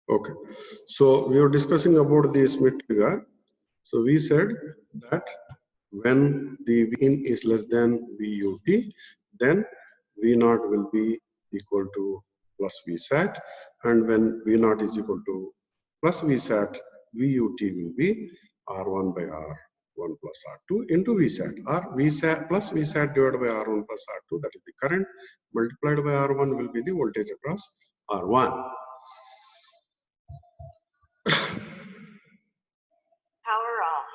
Okay. So we were discussing about the Schmidt figure. So we said that when the V in is less than VUT, then V naught will be equal to plus Vsat, and when V naught is equal to plus Vsat, VUT will be R1 by R1 plus R2 into Vsat, or Vsat plus Vsat divided by R1 plus R2, that is the current, multiplied by R1 will be the voltage across R1. Power off.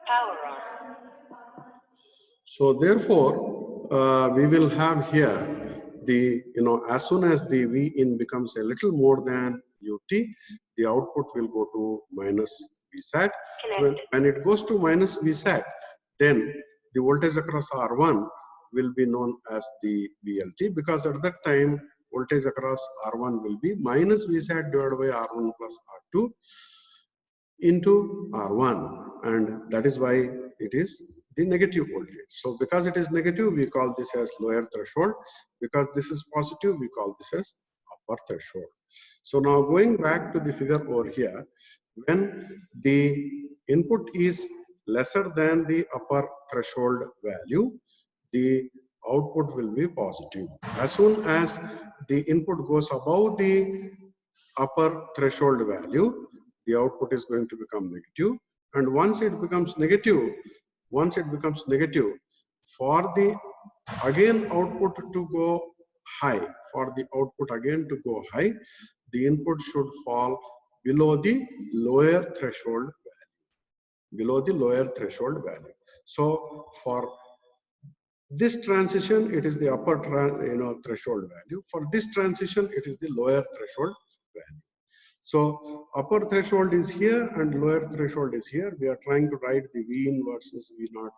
Power on. So therefore, we will have here the, as soon as the V in becomes a little more than UT, the output will go to minus Vsat. When it goes to minus Vsat, then the voltage across R1 will be known as the VLT, because at that time, voltage across R1 will be minus Vsat divided by R1 plus R2 into R1, and that is why it is the negative voltage. So because it is negative, we call this as lower threshold. Because this is positive, we call this as upper threshold. So now going back to the figure over here, when the input is lesser than the upper threshold value, the output will be positive. As soon as the input goes above the upper threshold value, the output is going to become negative. And once it becomes negative, for the again output to go high, the input should fall below the lower threshold value. So for this transition, it is the upper threshold value. For this transition, it is the lower threshold value. So upper threshold is here and lower threshold is here. We are trying to write the V in versus V naught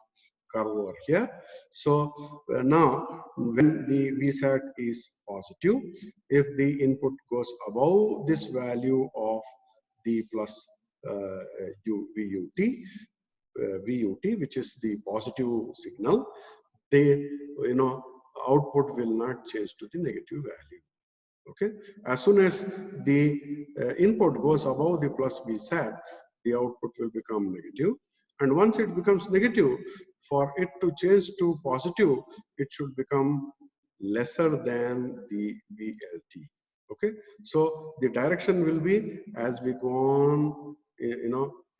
curve over here. So now when the Vsat is positive, if the input goes above this value of the plus VUT, which is the positive signal, the output will not change to the negative value. Okay, as soon as the input goes above the plus Vsat, the output will become negative. And once it becomes negative, for it to change to positive, it should become lesser than the VLT. Okay, so the direction will be, as we go on,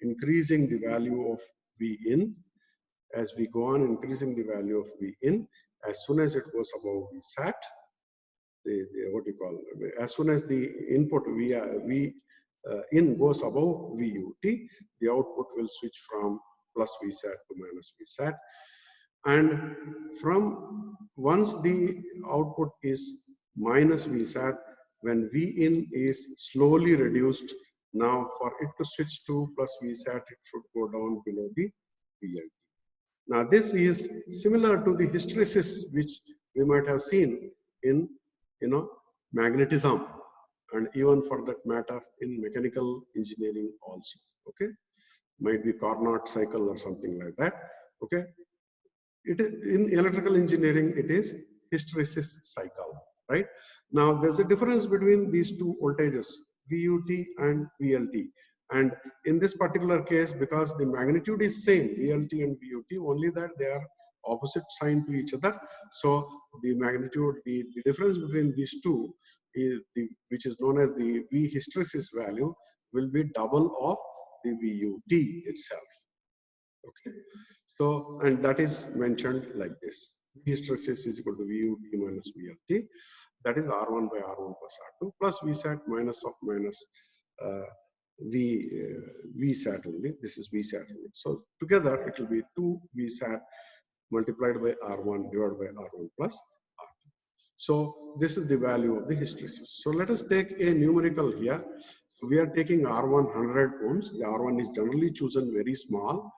increasing the value of V in, as we go on increasing the value of V in, as soon as it goes above Vsat, as soon as the input V in goes above VUT, the output will switch from plus Vsat to minus Vsat. And from once the output is minus Vsat, when V in is slowly reduced, now for it to switch to plus Vsat, it should go down below the VLT. Now this is similar to the hysteresis which we might have seen in magnetism, and even for that matter in mechanical engineering also. Okay, might be Carnot cycle or something like that. Okay, it is in electrical engineering, it is hysteresis cycle, right? Now there's a difference between these two voltages, VUT and VLT. And in this particular case, because the magnitude is same, VLT and VUT, only that they are opposite sign to each other. So the magnitude, the difference between these two, is which is known as the V hysteresis value, will be double of the VUT itself. Okay, so and that is mentioned like this: V hysteresis is equal to VUT minus VLT. That is R1 by R1 plus R2 plus Vsat minus of minus Vsat only. This is Vsat only. So together it will be 2 Vsat multiplied by R1 divided by R1 plus R2. So this is the value of the hysteresis. So let us take a numerical here. We are taking R1 100 ohms. The R1 is generally chosen very small.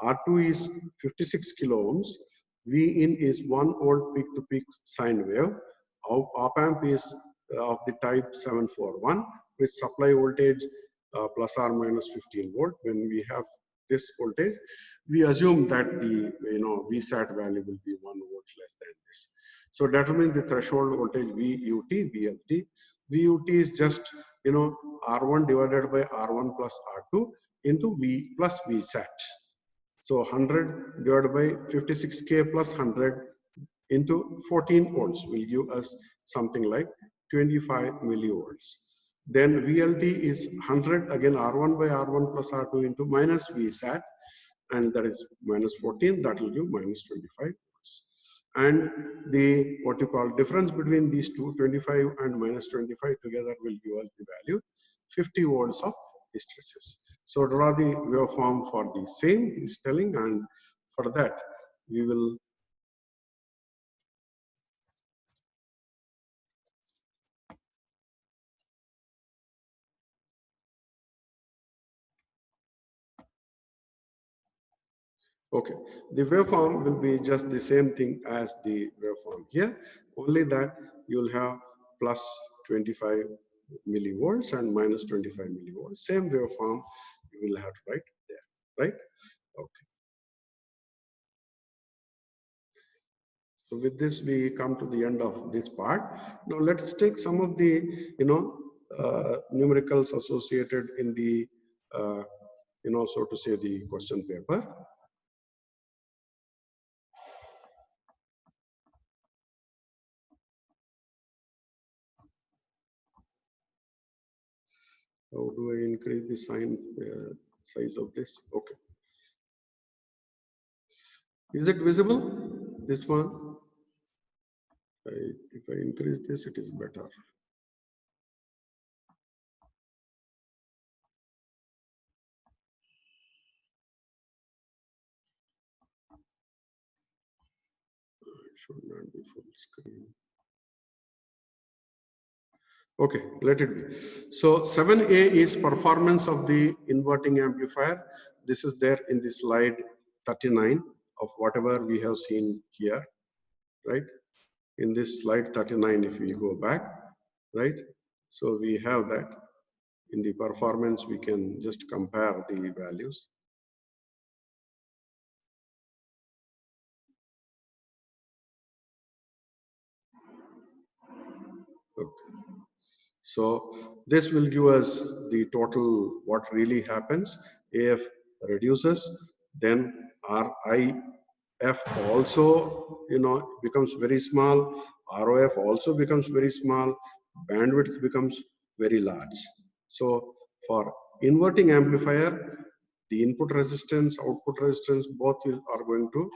R2 is 56 kilo ohms. V in is 1 volt peak to peak sine wave. Op amp is of the type 741 with supply voltage plus or minus 15 volt. When we have this voltage, we assume that the VSAT value will be 1 volt less than this. So determine the threshold voltage VUT, VLT. VUT is just R1 divided by R1 plus R2 into V plus VSAT. So 100 divided by 56K plus 100 into 14 volts will give us something like 25 millivolts. Then VLT is 100, again R1 by R1 plus R2 into minus VSAT, and that is minus 14, that will give minus 25 volts. And the what you call difference between these two, 25 and minus 25 together will give us the value 50 volts of hysteresis. So draw the waveform for the same is telling, and for that we will okay, the waveform will be just the same thing as the waveform here, only that you will have plus 25 millivolts and minus 25 millivolts. Same waveform you will have to write there, right? Okay. So with this, we come to the end of this part. Now let us take some of the numericals associated in the so to say the question paper. How do I increase the size of this? Okay. Is it visible? This one? If I increase this, it is better. It should not be full screen. Okay, let it be. So 7A is performance of the inverting amplifier. This is there in the slide 39 of whatever we have seen here, right? In this slide 39, if we go back, right? So we have that in the performance, we can just compare the values. Okay. So this will give us the total, what really happens. AF reduces, then RIF also, becomes very small. ROF also becomes very small. Bandwidth becomes very large. So for inverting amplifier, the input resistance, output resistance, both are going to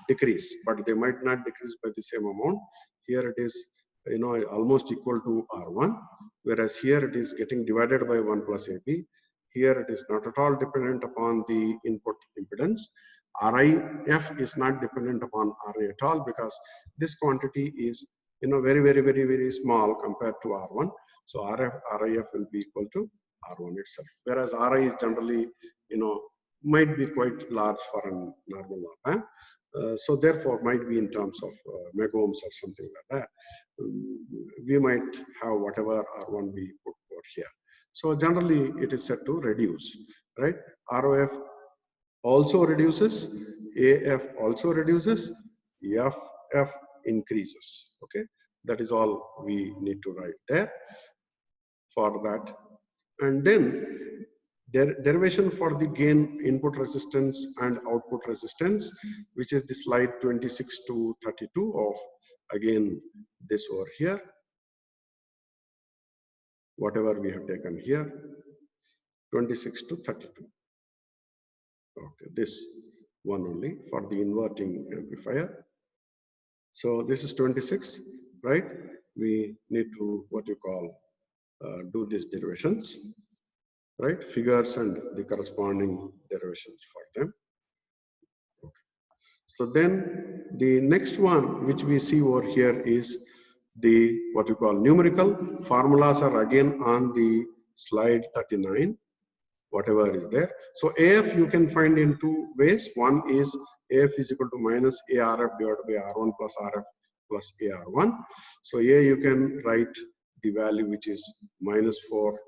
decrease, but they might not decrease by the same amount. Here it is, almost equal to R1, whereas here it is getting divided by 1 plus AB. Here it is not at all dependent upon the input impedance. RIF is not dependent upon RA at all, because this quantity is very, very, very, very small compared to R1. So RIF will be equal to R1 itself, whereas RI is generally might be quite large for a normal op-amp. So therefore might be in terms of megohms or something like that. We might have whatever R1 we put over here. So generally it is said to reduce, right? ROF also reduces, AF also reduces, FF increases. Okay, that is all we need to write there for that. And then derivation for the gain input resistance and output resistance, which is the slide 26 to 32 of, again, this over here, whatever we have taken here, 26 to 32. Okay, this one only for the inverting amplifier. So this is 26, right? We need to, what you call, do these derivations, right? Figures and the corresponding derivations for them. Okay. So then the next one which we see over here is the what you call numerical formulas are again on the slide 39, whatever is there. So AF you can find in two ways. One is AF is equal to minus ARF divided by R1 plus RF plus AR1. So here you can write the value which is minus 4,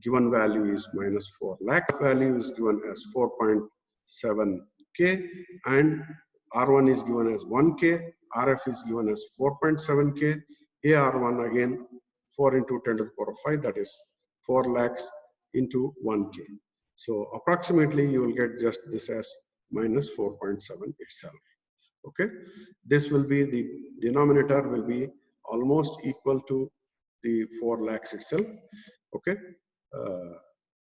given value is minus 4 lakh, value is given as 4.7K, and R1 is given as 1K, RF is given as 4.7K, AR1 again 4 into 10 to the power of 5, that is 4 lakhs into 1K. So approximately you will get just this as minus 4.7 itself. Okay, this will be the denominator will be almost equal to the 4 lakhs itself. Okay,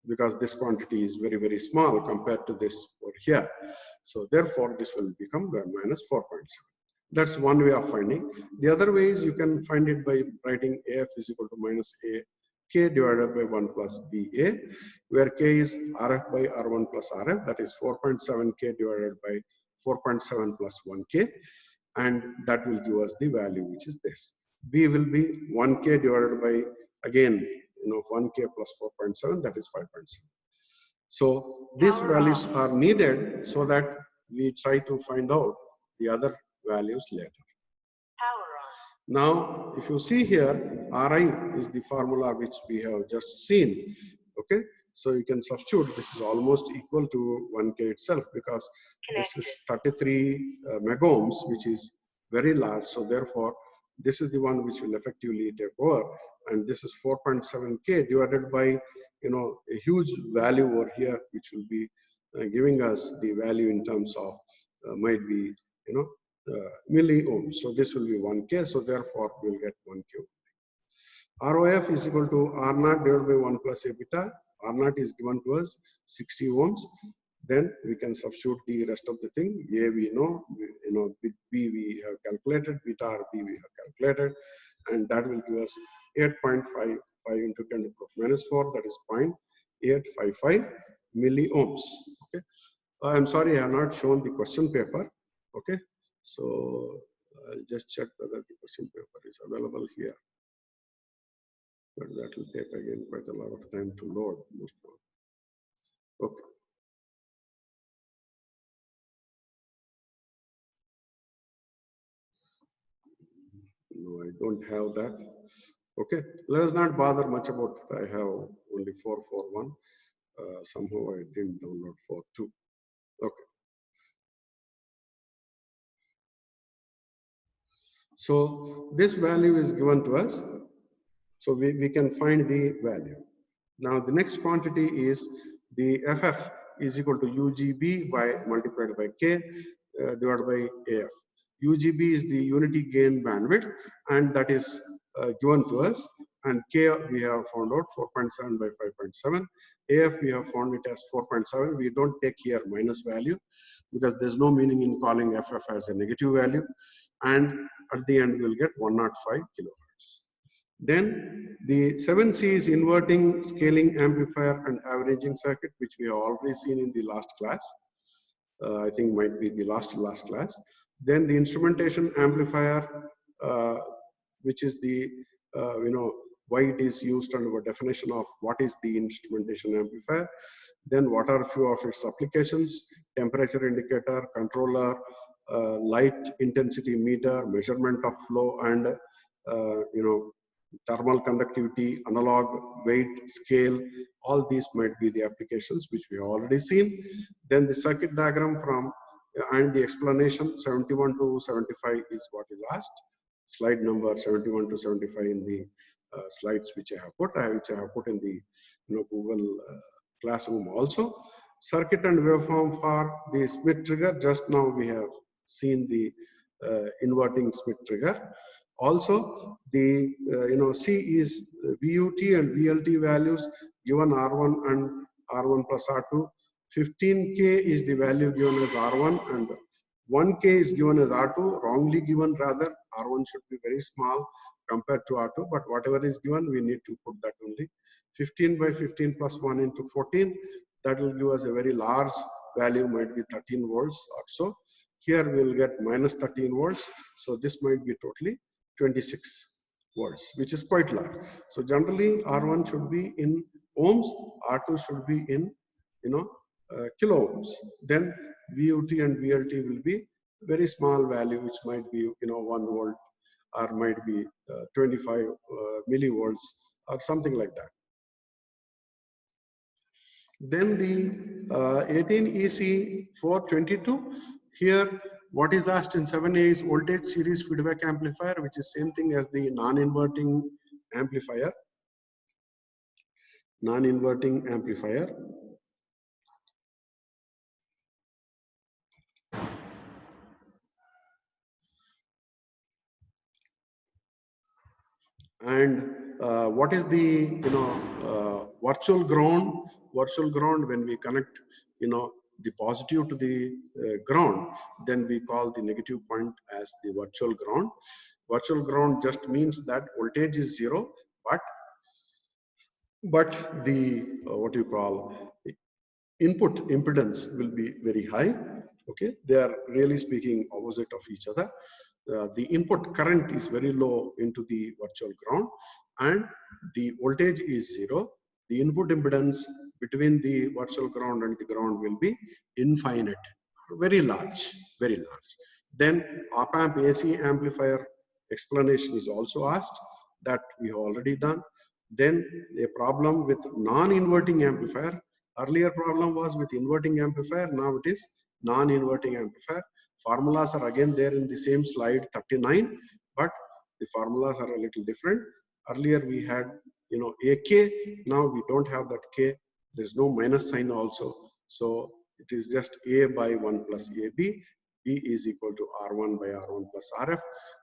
because this quantity is very, very small compared to this over here. So therefore, this will become minus 4.7. That's one way of finding. The other way is you can find it by writing AF is equal to minus A K divided by 1 plus BA, where K is RF by R1 plus RF, that is 4.7K divided by 4.7 plus 1K, and that will give us the value which is this. B will be 1K divided by, again, 1K plus 4.7, that is 5.7. So these values are needed so that we try to find out the other values later. Power on. Now, if you see here, Ri is the formula which we have just seen. Okay, so you can substitute. This is almost equal to 1K itself because this is 33 megohms, which is very large. So therefore, this is the one which will effectively take over, and this is 4.7K divided by a huge value over here, which will be giving us the value in terms of might be milliohms. So this will be 1K. So therefore, we'll get 1K. ROF is equal to R naught divided by 1 plus A beta. R naught is given to us 60 ohms. Then we can substitute the rest of the thing. A we know, B we have calculated, beta RB we have calculated, and that will give us 8.55 into 10 to the power minus 4, that is 0.855 milliohms. Okay. I'm sorry, I have not shown the question paper. Okay. So I'll just check whether the question paper is available here. But that will take again quite a lot of time to load. Okay. No, I don't have that. Okay, let us not bother much about it. I have only 441. Somehow I didn't download 42. Okay. So this value is given to us. So we can find the value. Now the next quantity is the FF is equal to UGB by multiplied by K divided by AF. UGB is the unity gain bandwidth, and that is given to us, and K we have found out 4.7 by 5.7. AF we have found it as 4.7. We don't take here minus value because there's no meaning in calling FF as a negative value, and at the end we'll get 105 kilohertz. Then the 7C is inverting, scaling amplifier and averaging circuit, which we have already seen in the last class. I think might be the last class. Then the instrumentation amplifier, which is the why it is used and our definition of what is the instrumentation amplifier. Then what are a few of its applications: temperature indicator, controller, light intensity meter, measurement of flow, and thermal conductivity, analog, weight, scale. All these might be the applications which we have already seen. Then the circuit diagram from and the explanation 71 to 75 is what is asked. Slide number 71 to 75 in the slides which I have put in the Google Classroom also. Circuit and waveform for the Smith trigger. Just now we have seen the inverting Smith trigger. Also, the C is VUT and VLT values given R1 and R1 plus R2. 15K is the value given as R1 and 1K is given as R2, wrongly given rather. R1 should be very small compared to R2, but whatever is given, we need to put that only. 15 by 15 plus 1 into 14, that will give us a very large value, might be 13 volts or so. Here we will get minus 13 volts, so this might be totally 26 volts, which is quite large. So generally R1 should be in ohms, R2 should be in kilo ohms. Then VUT and VLT will be very small value, which might be 1 volt or might be 25 millivolts or something like that. Then the 18EC422, here what is asked in 7A is voltage series feedback amplifier, which is same thing as the non-inverting amplifier. Non-inverting amplifier. And what is the virtual ground? Virtual ground, when we connect the positive to the ground, then we call the negative point as the virtual ground. Virtual ground just means that voltage is zero, but the what you call input impedance will be very high. Okay, they are really speaking opposite of each other. The input current is very low into the virtual ground, and the voltage is zero. The input impedance between the virtual ground and the ground will be infinite, very large, very large. Then op-amp AC amplifier explanation is also asked, that we have already done. Then a problem with non-inverting amplifier. Earlier problem was with inverting amplifier, now it is non-inverting amplifier. Formulas are again there in the same slide 39, but the formulas are a little different. Earlier we had AK, now we don't have that K. There's no minus sign also. So it is just A by 1 plus AB. B is equal to R1 by R1 plus RF,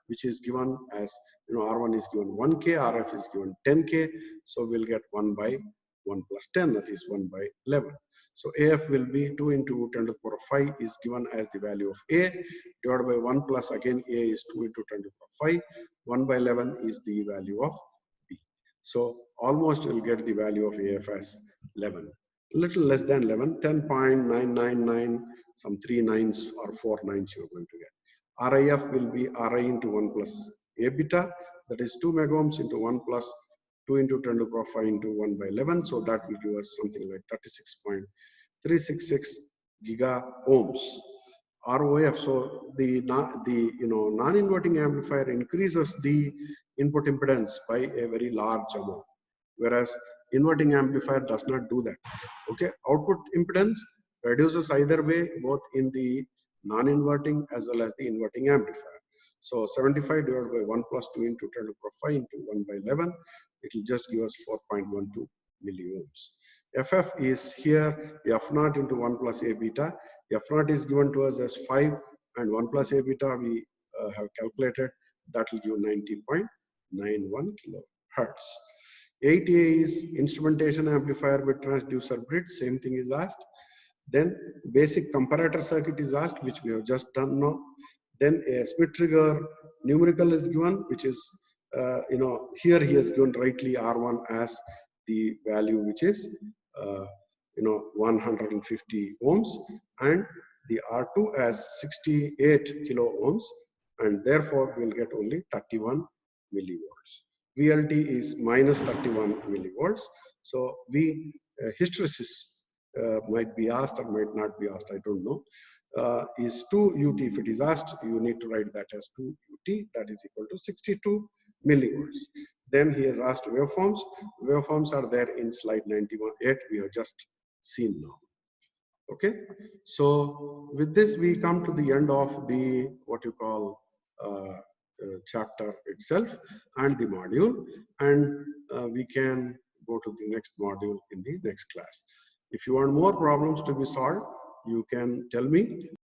which is given as, R1 is given 1K, RF is given 10K. So we'll get 1 by 1 plus 10, that is 1 by 11. So AF will be 2 into 10 to the power 5 is given as the value of A, divided by 1 plus again A is 2 into 10 to the power 5. 1 by 11 is the value of B. So almost you'll get the value of AF as 11. Little less than 11, 10.999, some 3 nines or 4 nines you're going to get. RIF will be RI into 1 plus A beta, that is 2 megohms into 1 plus 2 into 10 to the power 5 into 1 by 11. So that will give us something like 36.366 giga ohms. ROF, so the non-inverting amplifier increases the input impedance by a very large amount, whereas inverting amplifier does not do that. Okay, output impedance reduces either way, both in the non-inverting as well as the inverting amplifier. So 75 divided by 1 plus 2 into 10 to the power 5 into 1 by 11, it will just give us 4.12 milliohms. FF is here F naught into 1 plus A beta. F naught is given to us as 5, and 1 plus A beta we have calculated, that will give 90.91 kilohertz. 8A is instrumentation amplifier with transducer bridge, same thing is asked. Then basic comparator circuit is asked, which we have just done now. Then a split trigger numerical is given, which is, here he has given rightly R1 as the value, which is, 150 ohms, and the R2 as 68 kilo ohms, and therefore we'll get only 31 millivolts. VLT is minus 31 millivolts. So hysteresis might be asked or might not be asked, I don't know. Is 2 UT. If it is asked, you need to write that as 2 UT, that is equal to 62 millivolts. Then he has asked waveforms. Waveforms are there in slide 91.8. We have just seen now. Okay, so with this we come to the end of the what you call chapter itself and the module, and we can go to the next module in the next class. If you want more problems to be solved, you can tell me.